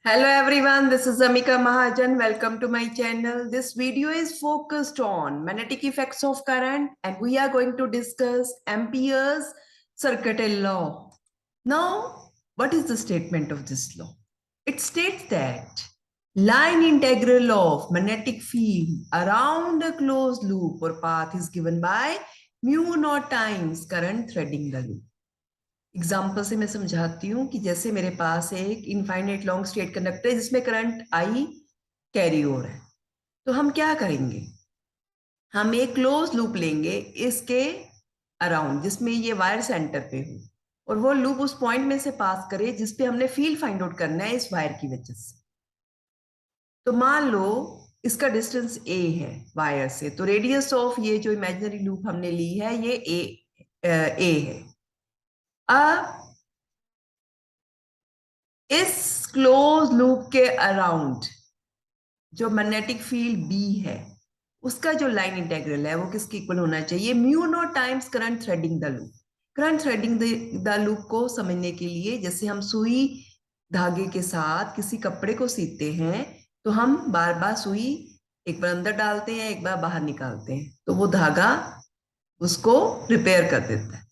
Hello everyone, this is Amika Mahajan. Welcome to my channel. This video is focused on magnetic effects of current and we are going to discuss Ampere's circuital law. Now, what is the statement of this law? It states that line integral of magnetic field around a closed loop or path is given by mu naught times current threading the loop. Example से मैं समझाती हूँ कि जैसे मेरे पास एक infinite long straight conductor है जिसमें करंट आई कैरी हो रहा है, तो हम क्या करेंगे, हम एक क्लोज लूप लेंगे इसके अराउंड जिसमें ये वायर सेंटर पे हो और वो लूप उस पॉइंट में से पास करे जिसपे हमने फील्ड फाइंड आउट करना है इस वायर की वजह से। तो मान लो इसका डिस्टेंस ए है वायर से, तो रेडियस ऑफ ये जो इमेजिनरी लूप हमने ली है ये ए है। अब इस क्लोज लूप के अराउंड जो मैग्नेटिक फील्ड बी है उसका जो लाइन इंटीग्रल है वो किसके इक्वल होना चाहिए, mu naught times current threading the loop. Current threading the loop को समझने के लिए जैसे हम सुई धागे के साथ किसी कपड़े को सीते हैं तो हम बार बार सुई एक बार अंदर डालते हैं एक बार बाहर निकालते हैं, तो वो धागा उसको रिपेयर कर देता है।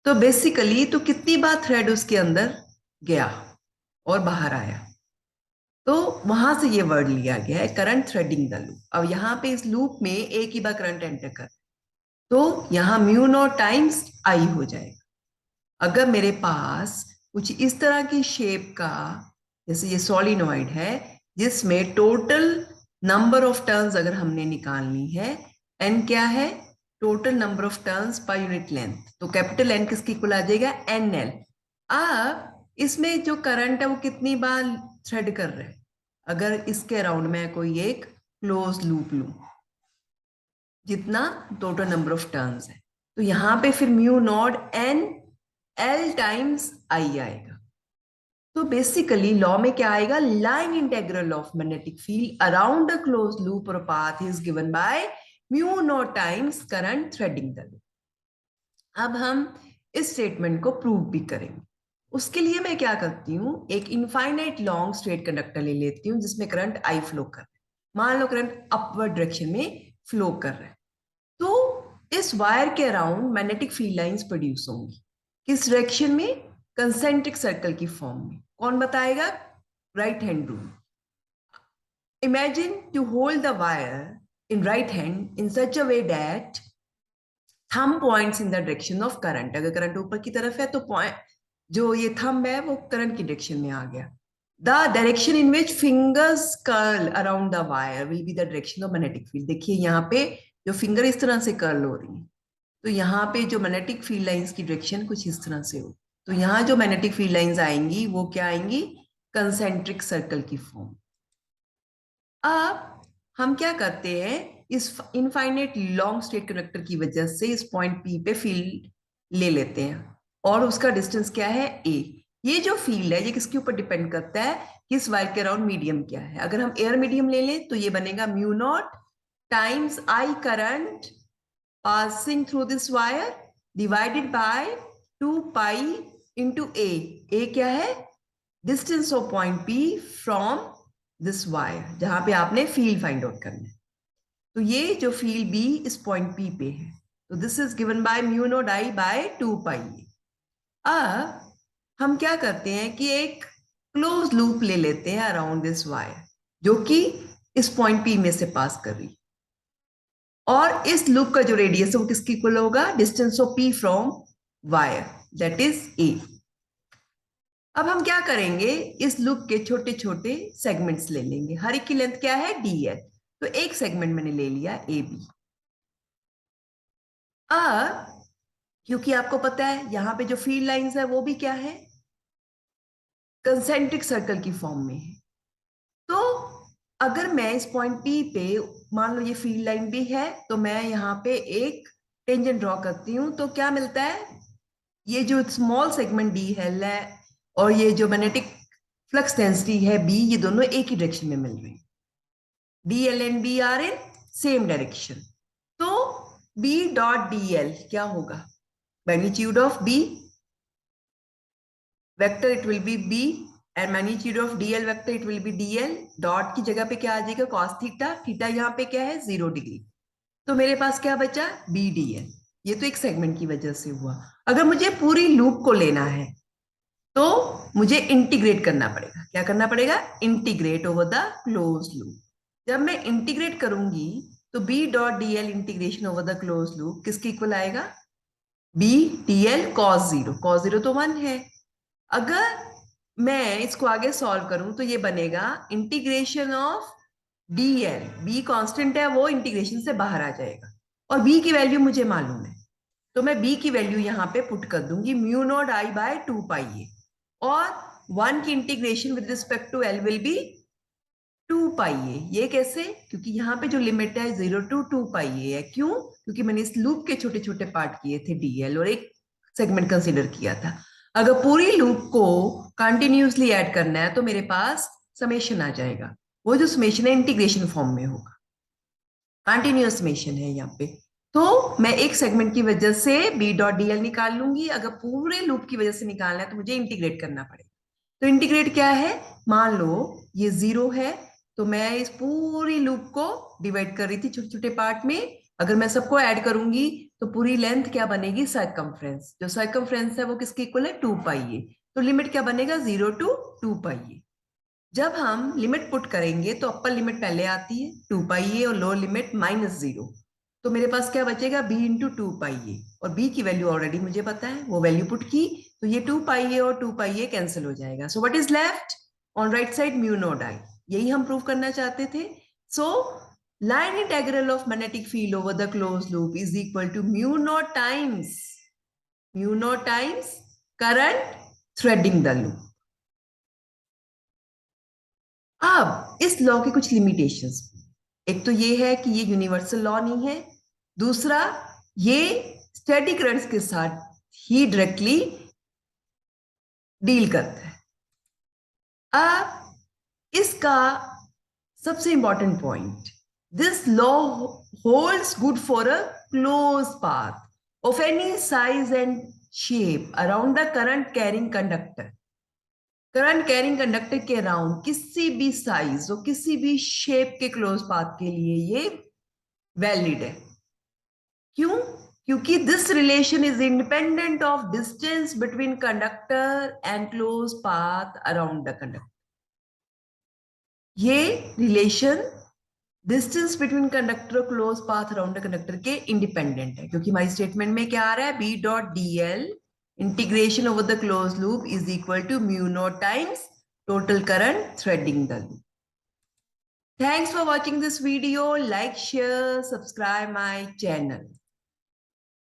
तो बेसिकली तो कितनी बार थ्रेड उसके अंदर गया और बाहर आया, तो वहां से ये वर्ड लिया गया है करंट थ्रेडिंग द लूप। अब यहाँ पे इस लूप में एक ही बार करंट एंटर कर, तो यहाँ म्यू नॉट टाइम्स आई हो जाएगा। अगर मेरे पास कुछ इस तरह की शेप का, जैसे ये सॉलिनॉइड है जिसमें टोटल नंबर ऑफ टर्न्स अगर हमने निकालनी है, एन क्या है, total number of turns per unit length, तो कैपिटल एन किसकी इक्वल आ जाएगा, एन एल। अब इसमें जो करंट है वो कितनी बार थ्रेड कर रहे हैं, अगर इसके अराउंड में कोई एक क्लोज लूप लूं जितना टोटल नंबर ऑफ टर्न्स है, तो यहां पे फिर mu naught N L times I आएगा। तो बेसिकली लॉ में क्या आएगा, line integral of magnetic field around a close loop और path is given by mu naught times current threading the loop. अब हम इस स्टेटमेंट को प्रूव भी करेंगे। उसके लिए मैं क्या करती हूँ, एक इनफाइनाइट लॉन्ग स्ट्रेट कंडक्टर ले लेती हूँ जिसमें करंट आई फ्लो कर रहा है। मान लो करंट अपवर्ड डायरेक्शन में फ्लो कर रहा है, तो इस वायर के around magnetic field lines produce होंगी। किस डायरेक्शन में, कंसेंट्रिक सर्कल की फॉर्म में। कौन बताएगा, right hand rule. Imagine to hold the wire in right hand in such a way that thumb points in the direction of current. अगर current ऊपर की तरफ है तो पॉइंट जो ये थंब है वो करंट की डायरेक्शन में आ गया। The direction in which fingers curl around the wire will be the direction of magnetic field. देखिए यहाँ पे जो फिंगर इस तरह से कर्ल हो रही है, तो यहाँ पे जो मैग्नेटिक फील्ड लाइंस की डायरेक्शन कुछ इस तरह से हो, तो यहाँ जो मैग्नेटिक फील्ड लाइंस आएंगी वो क्या आएंगी, कंसेंट्रिक सर्कल की फॉर्म। अब हम क्या करते हैं, इस इनफाइनेट लॉन्ग स्ट्रेट कंडक्टर की वजह से इस पॉइंट पी पे फील्ड ले लेते हैं और उसका डिस्टेंस क्या है, ए। ये जो फील्ड है ये किसके ऊपर डिपेंड करता है कि इस वायर के अराउंड मीडियम क्या है। अगर हम एयर मीडियम ले लें तो ये बनेगा mu naught times I current passing through this wire divided by 2 pi into A. A क्या है, distance of point P from this wire जहां पे आपने फील्ड फाइंड आउट करना है। तो ये जो फील्ड बी इस पॉइंट पी पे है, तो this is given by mu not I by 2 pi. अब हम क्या करते हैं कि एक क्लोज लूप ले लेते हैं अराउंड दिस वायर जो कि इस पॉइंट पी में से पास कर रही, और इस लूप का जो रेडियस है वो किसकी इक्वल होगा, distance of P from wire, that is a. अब हम क्या करेंगे, इस लूप के छोटे छोटे सेगमेंट्स ले लेंगे। हर एक की लेंथ क्या है, डी है, तो एक सेगमेंट मैंने ले लिया ए बी। अब क्योंकि आपको पता है यहां पे जो फील्ड लाइंस है वो भी क्या है, कंसेंट्रिक सर्कल की फॉर्म में है। तो अगर मैं इस पॉइंट पी पे, मान लो ये फील्ड लाइन भी है, तो मैं यहाँ पे एक टेंजेंट ड्रॉ करती हूँ, तो क्या मिलता है, ये जो स्मॉल सेगमेंट डी है और ये जो मैग्नेटिक फ्लक्स डेंसिटी है बी, ये दोनों एक ही डायरेक्शन में मिल रही है। D L and B are in same direction, तो बी डॉट डी एल क्या होगा, magnitude of B vector, it will be B and magnitude of DL vector it will be DL, dot की जगह पे क्या आ जाएगा कॉस थीटा, थीटा यहाँ पे क्या है 0 डिग्री, तो मेरे पास क्या बचा बी डीएल। ये तो एक सेगमेंट की वजह से हुआ। अगर मुझे पूरी लूप को लेना है तो मुझे इंटीग्रेट करना पड़ेगा। क्या करना पड़ेगा? Integrate over the close loop. जब मैं इंटीग्रेट करूंगी तो B dot DL integration over the close loop किसके इक्वल आएगा? B DL cos zero, cos zero तो 1 है। अगर मैं इसको आगे सॉल्व करूं तो ये बनेगा integration of DL, be constant है वो इंटीग्रेशन से बाहर आ जाएगा और बी की वैल्यू मुझे मालूम है, तो मैं बी की वैल्यू यहां पे पुट कर दूंगी mu not I by 2 pi a, और 1 की integration with respect to L will be 2 pi a. ये कैसे? क्योंकि यहाँ पे जो लिमिट है 0 to 2 पाई ए है। क्यों? क्योंकि मैंने इस लूप के छोटे छोटे पार्ट किए थे डीएल और एक सेगमेंट कंसीडर किया था। अगर पूरी लूप को कंटिन्यूसली ऐड करना है तो मेरे पास समेशन आ जाएगा, वो जो समेशन है इंटीग्रेशन फॉर्म में होगा, कंटिन्यूअस समेशन है यहाँ पे। तो मैं एक सेगमेंट की वजह से बी डॉट डीएल निकाल लूंगी, अगर पूरे लूप की वजह से निकालना है तो मुझे इंटीग्रेट करना पड़ेगा। तो इंटीग्रेट क्या है? मान लो ये 0 है, तो मैं इस पूरी लूप को डिवाइड कर रही थी छोटे छोटे पार्ट में। अगर मैं सबको ऐड करूंगी तो पूरी लेंथ क्या बनेगी? सर्कमफ्रेंस। जो सर्कमफ्रेंस है वो किसके इक्वल है? 2 पाई ए। तो लिमिट क्या बनेगा? 0 to 2 पाई ए। जब हम लिमिट पुट करेंगे तो अपर लिमिट पहले आती है 2 पाई ए और लोअर लिमिट -0, तो मेरे पास क्या बचेगा? b इंटू 2 पाई ए, और b की वैल्यू ऑलरेडी मुझे पता है, वो वैल्यू पुट की, तो ये 2 पाई ए और 2 पाई ए कैंसिल हो जाएगा। So what is left on right side? Mu not I. यही हम प्रूव करना चाहते थे। So line integral of magnetic field over the close loop is equal to mu naught times current threading the loop. अब इस law की कुछ limitations, एक तो ये है कि ये यूनिवर्सल लॉ नहीं है, दूसरा ये स्टेडी करंट्स के साथ ही डायरेक्टली डील करता है। अब इसका सबसे important point, this law holds good for a close path of any size and shape around the current carrying conductor. Current carrying conductor के अराउंड किसी भी साइज और किसी भी शेप के क्लोज पाथ के लिए ये वैलिड है। क्यों? क्योंकि this relation is independent of distance between conductor and close path around the conductor. ये रिलेशन डिस्टेंस बिटवीन कंडक्टर और close path around the conductor के इंडिपेंडेंट है, क्योंकि हमारी स्टेटमेंट में क्या आ रहा है? B dot DL integration over the closed loop is equal to mu naught times total current threading the loop. Thanks for watching this video. Like, share, subscribe my channel.